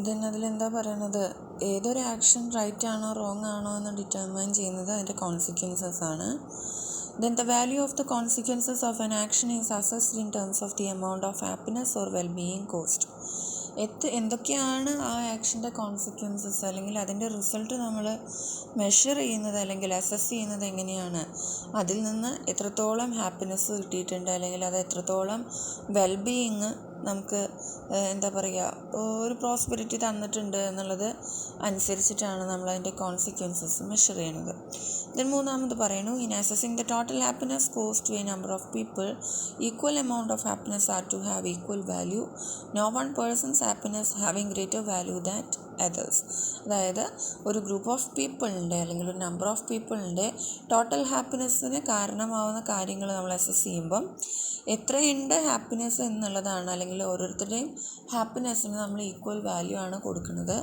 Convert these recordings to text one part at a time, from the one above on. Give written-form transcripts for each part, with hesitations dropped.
Then അതിലെന്താ പറയണത്, ഏതൊരു ആക്ഷൻ റൈറ്റ് ആണോ റോങ് ആണോ എന്ന് ഡിറ്റർമൈൻ ചെയ്യുന്നത് അതിൻ്റെ കോൺസിക്വൻസസ് ആണ്. Then the value of the consequences of an action is assessed in terms of the amount of happiness or well-being caused. എന്തൊക്കെയാണ് ആ ആക്ഷൻ്റെ കോൺസിക്വൻസസ് അല്ലെങ്കിൽ അതിൻ്റെ റിസൾട്ട് നമ്മൾ മെഷർ ചെയ്യുന്നത് അല്ലെങ്കിൽ അസസ് ചെയ്യുന്നത് എങ്ങനെയാണ്, അതിൽ നിന്ന് എത്രത്തോളം ഹാപ്പിനെസ് കിട്ടിയിട്ടുണ്ട് അല്ലെങ്കിൽ അത് എത്രത്തോളം വെൽബീയിങ് നമുക്ക് എന്താ പറയുക ഒരു പ്രോസ്പെരിറ്റി തന്നിട്ടുണ്ട് എന്നുള്ളത് അനുസരിച്ചിട്ടാണ് നമ്മൾ അതിൻ്റെ കോൺസിക്വൻസസ് മെഷർ ചെയ്യണത്. ദെൻ മൂന്നാമത് പറയുന്നു, in assessing the total happiness cost to a number of people equal amount of happiness are to have equal value, no one person's happiness having greater value that others. അതായത് ഒരു group of പീപ്പിളിൻ്റെ അല്ലെങ്കിൽ ഒരു number of പീപ്പിളിൻ്റെ total ഹാപ്പിനെസ്സിന് കാരണമാവുന്ന കാര്യങ്ങൾ നമ്മൾ അസസ് ചെയ്യുമ്പം എത്രയുണ്ട് ഹാപ്പിനെസ് എന്നുള്ളതാണ്, അല്ലെങ്കിൽ ഓരോരുത്തരുടെയും ഹാപ്പിനെസ്സിന് നമ്മൾ ഈക്വൽ വാല്യൂ ആണ് കൊടുക്കുന്നത്.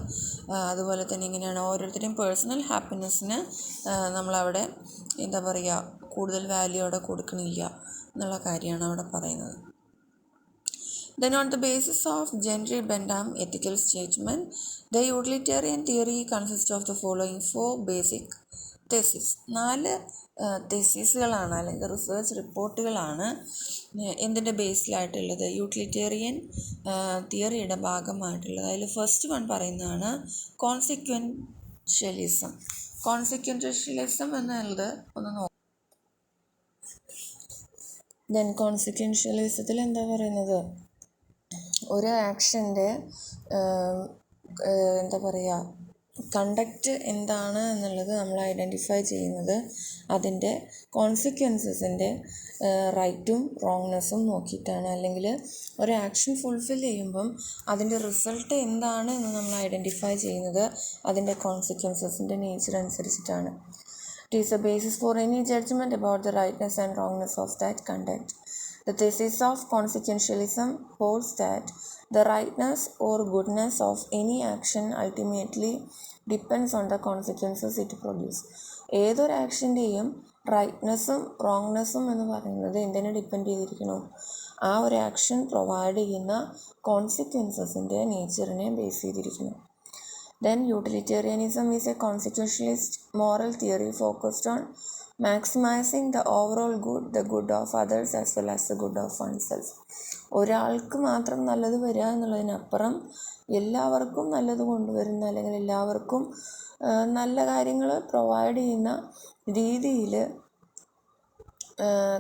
അതുപോലെ തന്നെ ഇങ്ങനെയാണ് ഓരോരുത്തരുടെയും പേഴ്സണൽ ഹാപ്പിനെസ്സിന് നമ്മളവിടെ എന്താ പറയുക കൂടുതൽ വാല്യൂ അവിടെ കൊടുക്കണില്ല എന്നുള്ള കാര്യമാണ് അവിടെ പറയുന്നത്. Then on the basis of Henry Bentham ethical statement, the utilitarian theory consists of the following 4 basic thesis. 4 തെസീസുകളാണ് അല്ലെങ്കിൽ റിസർച്ച് റിപ്പോർട്ടുകളാണ് എന്തിൻ്റെ ബേസിലായിട്ടുള്ളത്, യൂട്ടിലിറ്റേറിയൻ തിയറിയുടെ ഭാഗമായിട്ടുള്ളത്. അതിൽ ഫസ്റ്റ് വൺ പറയുന്നതാണ് കോൺസിക്വൻഷ്യലിസം. കോൺസിക്വൻഷ്യലിസം എന്നുള്ളത് ഒന്ന് നോക്കാം. ദെൻ കോൺസിക്വൻഷ്യലിസത്തിൽ എന്താ പറയുന്നത്, ഒരു ആക്ഷൻ്റെ എന്താ പറയുക കണ്ടക്റ്റ് എന്താണ് എന്നുള്ളത് നമ്മൾ ഐഡൻറ്റിഫൈ ചെയ്യുന്നത് അതിൻ്റെ കോൺസിക്വൻസസിൻ്റെ റൈറ്റും റോങ്നെസ്സും നോക്കിയിട്ടാണ്. അല്ലെങ്കിൽ ഒരു ആക്ഷൻ ഫുൾഫിൽ ചെയ്യുമ്പം അതിൻ്റെ റിസൾട്ട് എന്താണ് എന്ന് നമ്മൾ ഐഡൻറ്റിഫൈ ചെയ്യുന്നത് അതിൻ്റെ കോൺസിക്വൻസസിൻ്റെ നേച്ചർ അനുസരിച്ചിട്ടാണ്. It is a basis for any judgment about the rightness and wrongness of that conduct. The thesis of consequentialism holds that the rightness or goodness of any action ultimately depends on the consequences it produces. ഏതൊരു ആക്ഷൻ്റെയും റൈറ്റ്നെസ്സും റോങ്നെസ്സും എന്ന് പറയുന്നത് എന്തിനെ depend ചെയ്തിരിക്കണം, ആ ഒരു action provide ചെയ്യുന്ന കോൺസിക്വൻസസിൻ്റെ നേച്ചറിനെ base ചെയ്തിരിക്കണം. Then utilitarianism is a consequentialist moral theory focused on maximizing the overall good, the good of others as well as the good of oneself. ഒരാൾക്ക് മാത്രം നല്ലത് വരിക എന്നുള്ളതിനപ്പുറം എല്ലാവർക്കും നല്ലത് കൊണ്ടുവരുന്ന അല്ലെങ്കിൽ എല്ലാവർക്കും നല്ല കാര്യങ്ങൾ പ്രൊവൈഡ് ചെയ്യുന്ന രീതിയിൽ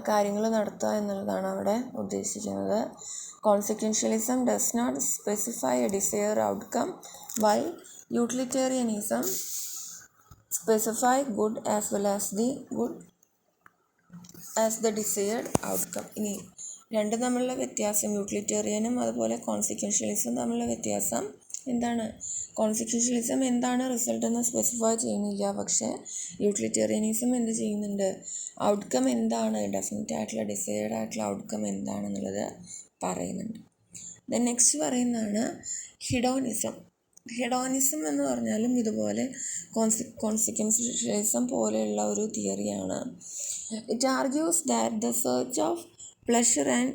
കാര്യങ്ങൾ നടത്തുക എന്നുള്ളതാണ് അവിടെ ഉദ്ദേശിക്കുന്നത്. Consequentialism does not specify a desired outcome, while utilitarianism specify good as well as the good as the desired outcome. ഇനി രണ്ടും തമ്മിലുള്ള വ്യത്യാസം, യൂട്ടിലിറ്റേറിയനും അതുപോലെ കോൺസിക്വൻഷ്യലിസം തമ്മിലുള്ള വ്യത്യാസം എന്താണ്, കോൺസിക്വൻഷ്യലിസം എന്താണ് റിസൾട്ട് എന്ന് സ്പെസിഫൈ ചെയ്യുന്നില്ല, പക്ഷേ യൂട്ടിലിറ്റേറിയനിസം എന്ത് ചെയ്യുന്നുണ്ട്, ഔട്ട്കം എന്താണ്, ഡെഫിനറ്റ് ആയിട്ടുള്ള ഡിസൈഡ് ആയിട്ടുള്ള ഔട്ട്കം എന്താണെന്നുള്ളത് പറയുന്നുണ്ട്. ദെൻ നെക്സ്റ്റ് പറയുന്നതാണ് ഹിഡോണിസം. ഹിഡോണിസം എന്ന് പറഞ്ഞാലും ഇതുപോലെ കോൺസിക്വൻഷ്യലിസം പോലെയുള്ള ഒരു തിയറിയാണ്. It argues that the search of pleasure and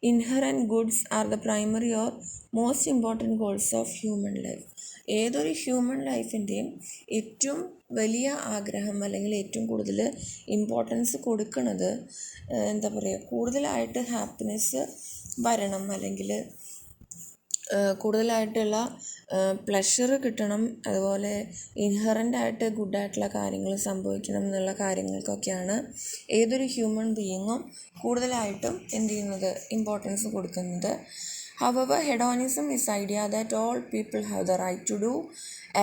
inherent goods are the primary or most important goals of human life. ഏതൊരു ഹ്യൂമൻ ലൈഫിൻ്റെയും ഏറ്റവും വലിയ ആഗ്രഹം അല്ലെങ്കിൽ ഏറ്റവും കൂടുതൽ ഇമ്പോർട്ടൻസ് കൊടുക്കുന്നത് എന്താ പറയുക കൂടുതലായിട്ട് ഹാപ്പിനെസ് വരണം അല്ലെങ്കിൽ കൂടുതലായിട്ടുള്ള പ്ലഷർ കിട്ടണം, അതുപോലെ ഇൻഹറൻ്റായിട്ട് ഗുഡായിട്ടുള്ള കാര്യങ്ങൾ സംഭവിക്കണം എന്നുള്ള കാര്യങ്ങൾക്കൊക്കെയാണ് ഏതൊരു ഹ്യൂമൻ ബീയിങ്ങും കൂടുതലായിട്ടും എന്ത് ചെയ്യുന്നത് ഇമ്പോർട്ടൻസ് കൊടുക്കുന്നത്. However, hedonism is the idea that all people have the right to do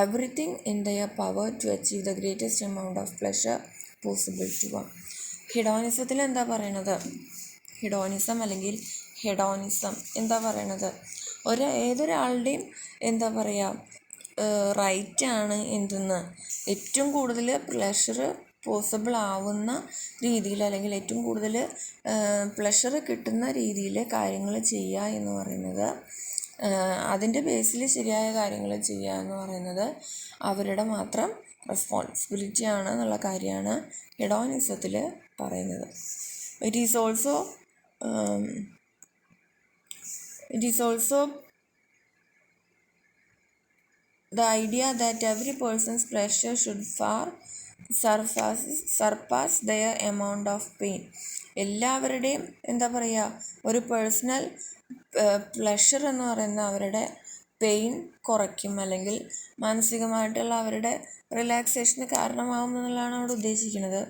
everything in their power to achieve the greatest amount of pleasure possible to them. ഹിഡോണിസത്തിൽ എന്താ പറയണത്, ഹിഡോണിസം അല്ലെങ്കിൽ ഹെഡോണിസം എന്താ പറയണത്, ഏതൊരാളുടെയും എന്താ പറയുക റൈറ്റാണ് എന്തെന്ന് ഏറ്റവും കൂടുതൽ പ്ലഷർ പോസിബിൾ ആവുന്ന രീതിയിൽ അല്ലെങ്കിൽ ഏറ്റവും കൂടുതൽ പ്ലഷർ കിട്ടുന്ന രീതിയിൽ കാര്യങ്ങൾ ചെയ്യുക എന്ന് പറയുന്നത്, അതിൻ്റെ ബേസിൽ ശരിയായ കാര്യങ്ങൾ ചെയ്യുക എന്ന് പറയുന്നത് അവരുടെ മാത്രം റെസ്പോൺസിബിലിറ്റി ആണ് എന്നുള്ള കാര്യമാണ് ഹെഡോണിസത്തിൽ പറയുന്നത്. It is also the idea that every person's pleasure should far surpass their amount of pain. എല്ലാവരുടെയും എന്താ പറയുക, ഒരു പേഴ്സണൽ പ്ലഷർ എന്ന് പറയുന്ന അവരുടെ പെയിൻ കുറയ്ക്കും, അല്ലെങ്കിൽ മാനസികമായിട്ടുള്ള അവരുടെ റിലാക്സേഷന് കാരണമാകും എന്നുള്ളതാണ് അവിടെ ഉദ്ദേശിക്കുന്നത്.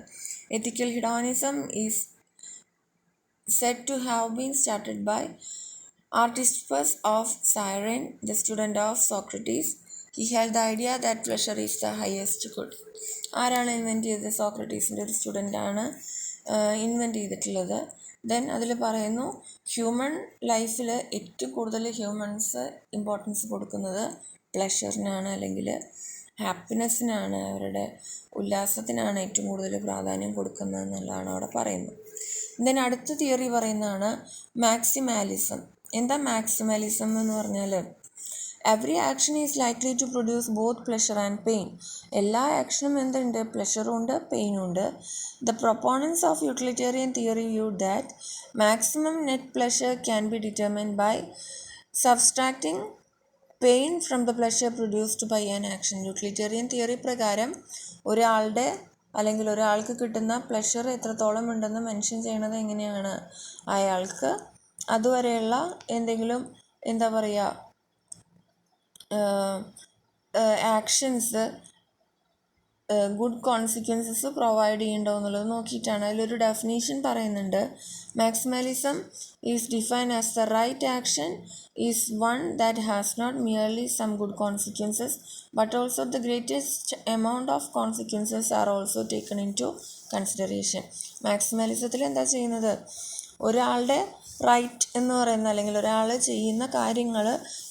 എത്തിക്കൽ ഹിഡോണിസം is said to have been started by Aristippus of Cyrene, the student of Socrates. He held the idea that pleasure is the highest good. ആരാണ് ഇൻവെൻറ്റ് ചെയ്തത്? സോക്രട്ടീസിൻ്റെ ഒരു സ്റ്റുഡൻ്റാണ് ഇൻവെൻറ്റ് ചെയ്തിട്ടുള്ളത്. ദെൻ അതിൽ പറയുന്നു, ഹ്യൂമൻ ലൈഫിൽ ഏറ്റവും കൂടുതൽ ഹ്യൂമൻസ് ഇമ്പോർട്ടൻസ് കൊടുക്കുന്നത് പ്ലഷറിനാണ്, അല്ലെങ്കിൽ ഹാപ്പിനെസ്സിനാണ്, അവരുടെ ഉല്ലാസത്തിനാണ് ഏറ്റവും കൂടുതൽ പ്രാധാന്യം കൊടുക്കുന്നത് എന്നുള്ളതാണ് അവിടെ പറയുന്നത്. ദെൻ അടുത്ത തിയറി പറയുന്നതാണ് മാക്സിമാലിസം. എന്താ മാക്സിമാലിസം എന്ന് പറഞ്ഞാൽ, every action is likely to produce both pleasure and pain. എല്ലാ ആക്ഷനും എന്തുണ്ട്? പ്ലഷറും ഉണ്ട്, പെയിനും ഉണ്ട്. The proponents of utilitarian theory view that maximum net pleasure can be determined by subtracting pain from the pleasure produced by an action. Utilitarian theory പ്രകാരം ഒരാളുടെ അല്ലെങ്കിൽ ഒരാൾക്ക് കിട്ടുന്ന പ്ലഷർ എത്രത്തോളം ഉണ്ടെന്ന് മെൻഷൻ ചെയ്യണത് എങ്ങനെയാണ്? അയാൾക്ക് അതുവരെയുള്ള എന്തെങ്കിലും എന്താ പറയുക ആക്ഷൻസ് ഗുഡ് കോൺസിക്വൻസസ് പ്രൊവൈഡ് ചെയ്യണ്ടോ എന്നുള്ളത് നോക്കിയിട്ടാണ്. അതിലൊരു ഡെഫിനേഷൻ പറയുന്നുണ്ട്. Maximalism is defined as the right action is one that has not merely some good consequences but also the greatest amount of consequences are also taken into consideration. മാക്സിമലിസത്തിൽ എന്താ ചെയ്യുന്നത്? ഒരാളുടെ right എന്ന് പറയുന്ന, അല്ലെങ്കിൽ ഒരാൾ ചെയ്യുന്ന കാര്യങ്ങൾ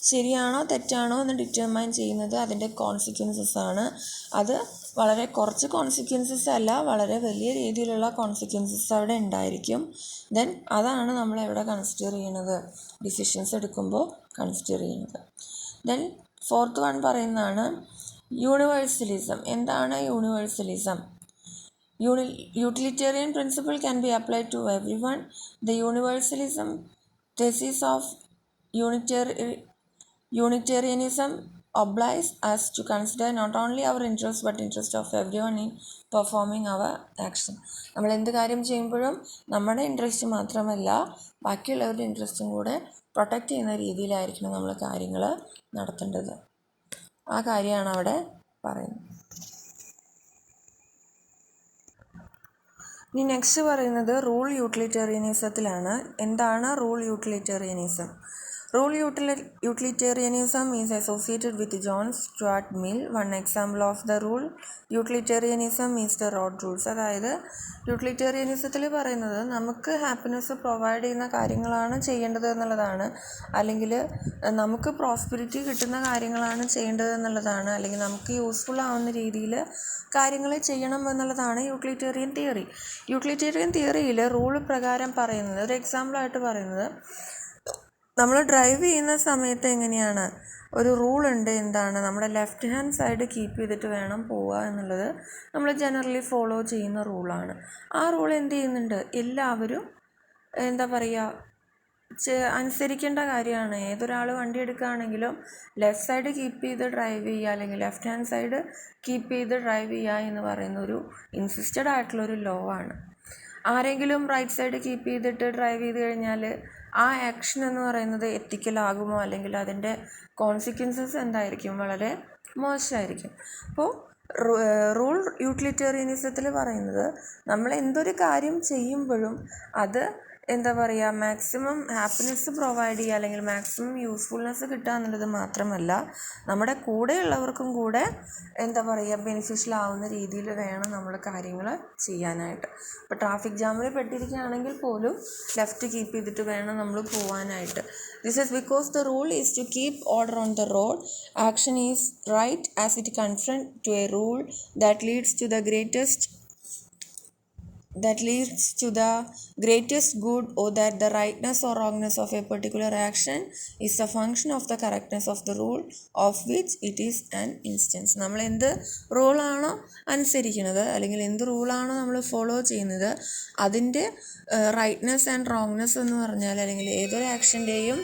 ശരിയാണോ തെറ്റാണോ എന്ന് ഡിറ്റർമൈൻ ചെയ്യുന്നത് അതിൻ്റെ കോൺസിക്വൻസസ് ആണ്. അത് വളരെ കുറച്ച് കോൺസിക്വൻസസ് അല്ല, വളരെ വലിയ രീതിയിലുള്ള കോൺസിക്വൻസസ് അവിടെ ഉണ്ടായിരിക്കും. ദെൻ അതാണ് നമ്മൾ എവിടെ കൺസിഡർ ചെയ്യുന്നത്? ഡിസിഷൻസ് എടുക്കുമ്പോൾ കൺസിഡർ ചെയ്യുന്നത്. ദെൻ ഫോർത്ത് വൺ പറയുന്നതാണ് യൂണിവേഴ്സലിസം. എന്താണ് universalism? Utilitarian principle can be applied to everyone. The universalism thesis of Unitarianism obliges us to consider not only our interests but interest of everyone in performing our action. നമ്മൾ എന്ത് കാര്യം ചെയ്യുമ്പോഴും നമ്മുടെ interest മാത്രമല്ല ബാക്കിയുള്ളവരുടെ ഇൻട്രസ്റ്റും കൂടെ protect ചെയ്യുന്ന രീതിയിലായിരിക്കണം നമ്മൾ കാര്യങ്ങൾ നടത്തേണ്ടത്. ആ കാര്യമാണ് അവിടെ പറയുന്നത്. ഇനി നെക്സ്റ്റ് പറയുന്നത് റൂൾ യൂട്ടിലിറ്റേറിയനിസത്തിലാണ്. എന്താണ് rule utilitarianism? Rule utilitarianism is associated with John Stuart Mill. One example of the rule utilitarianism is the road rules. അതായത് യൂട്ടിലിറ്റേറിയനിസത്തിൽ പറയുന്നത് നമുക്ക് ഹാപ്പിനെസ് പ്രൊവൈഡ് ചെയ്യുന്ന കാര്യങ്ങളാണ് ചെയ്യേണ്ടത് എന്നുള്ളതാണ്, അല്ലെങ്കിൽ നമുക്ക് പ്രോസ്പെരിറ്റി കിട്ടുന്ന കാര്യങ്ങളാണ് ചെയ്യേണ്ടത് എന്നുള്ളതാണ്, അല്ലെങ്കിൽ നമുക്ക് യൂസ്ഫുൾ ആവുന്ന രീതിയിൽ കാര്യങ്ങൾ ചെയ്യണം എന്നുള്ളതാണ് യൂട്ടിലിറ്റേറിയൻ തിയറി. യൂട്ടിലിറ്റേറിയൻ തിയറിയിൽ റൂൾ പ്രകാരം പറയുന്നത്, ഒരു എക്സാമ്പിളായിട്ട് പറയുന്നത്, നമ്മൾ ഡ്രൈവ് ചെയ്യുന്ന സമയത്ത് എങ്ങനെയാണ് ഒരു റൂളുണ്ട്. എന്താണ്? നമ്മുടെ ലെഫ്റ്റ് ഹാൻഡ് സൈഡ് കീപ്പ് ചെയ്തിട്ട് വേണം പോവുക എന്നുള്ളത് നമ്മൾ ജനറലി ഫോളോ ചെയ്യുന്ന റൂളാണ്. ആ റൂൾ എന്ത് ചെയ്യുന്നുണ്ട്? എല്ലാവരും എന്താ പറയുക അനുസരിക്കേണ്ട കാര്യമാണ്. ഏതൊരാൾ വണ്ടി എടുക്കുകയാണെങ്കിലും ലെഫ്റ്റ് സൈഡ് കീപ്പ് ചെയ്ത് ഡ്രൈവ് ചെയ്യുക, അല്ലെങ്കിൽ ലെഫ്റ്റ് ഹാൻഡ് സൈഡ് കീപ്പ് ചെയ്ത് ഡ്രൈവ് ചെയ്യുക എന്ന് പറയുന്ന ഒരു ഇൻസിസ്റ്റഡ് ആയിട്ടുള്ളൊരു ലോ ആണ്. ആരെങ്കിലും റൈറ്റ് സൈഡ് കീപ്പ് ചെയ്തിട്ട് ഡ്രൈവ് ചെയ്ത് കഴിഞ്ഞാൽ ആ ആക്ഷൻ എന്ന് പറയുന്നത് എത്തിക്കലാകുമോ, അല്ലെങ്കിൽ അതിൻ്റെ കോൺസിക്വൻസസ് എന്തായിരിക്കും? വളരെ മോശമായിരിക്കും. അപ്പോൾ റൂൾ യൂട്ടിലിറ്റേറിയനിസത്തിൽ പറയുന്നത് നമ്മൾ എന്തൊരു കാര്യം ചെയ്യുമ്പോഴും അത് എന്താ പറയുക മാക്സിമം ഹാപ്പിനെസ് പ്രൊവൈഡ് ചെയ്യുക, അല്ലെങ്കിൽ മാക്സിമം യൂസ്ഫുൾനെസ് കിട്ടുക എന്നുള്ളത് മാത്രമല്ല നമ്മുടെ കൂടെയുള്ളവർക്കും കൂടെ എന്താ പറയുക ബെനിഫിഷ്യൽ ആവുന്ന രീതിയിൽ വേണം നമ്മൾ കാര്യങ്ങൾ ചെയ്യാനായിട്ട്. ഇപ്പോൾ ട്രാഫിക് ജാമിൽ പെട്ടിരിക്കുകയാണെങ്കിൽ പോലും ലെഫ്റ്റ് കീപ്പ് ചെയ്തിട്ട് വേണം നമ്മൾ പോകാനായിട്ട്. This is because the rule is to keep order on the road. Action is right as it confront to a rule that leads to the greatest good, or that the rightness or wrongness of a particular action is a function of the correctness of the rule of which it is an instance. നമ്മൾ എന്ത് റൂളാണോ അനുസരിക്കുന്നത്, അല്ലെങ്കിൽ എന്ത് റൂളാണോ നമ്മൾ follow ചെയ്യുന്നത്, അതിൻ്റെ റൈറ്റ്നെസ് and റോങ്നെസ് എന്ന് പറഞ്ഞാൽ, അല്ലെങ്കിൽ ഏതൊരു ആക്ഷൻ്റെയും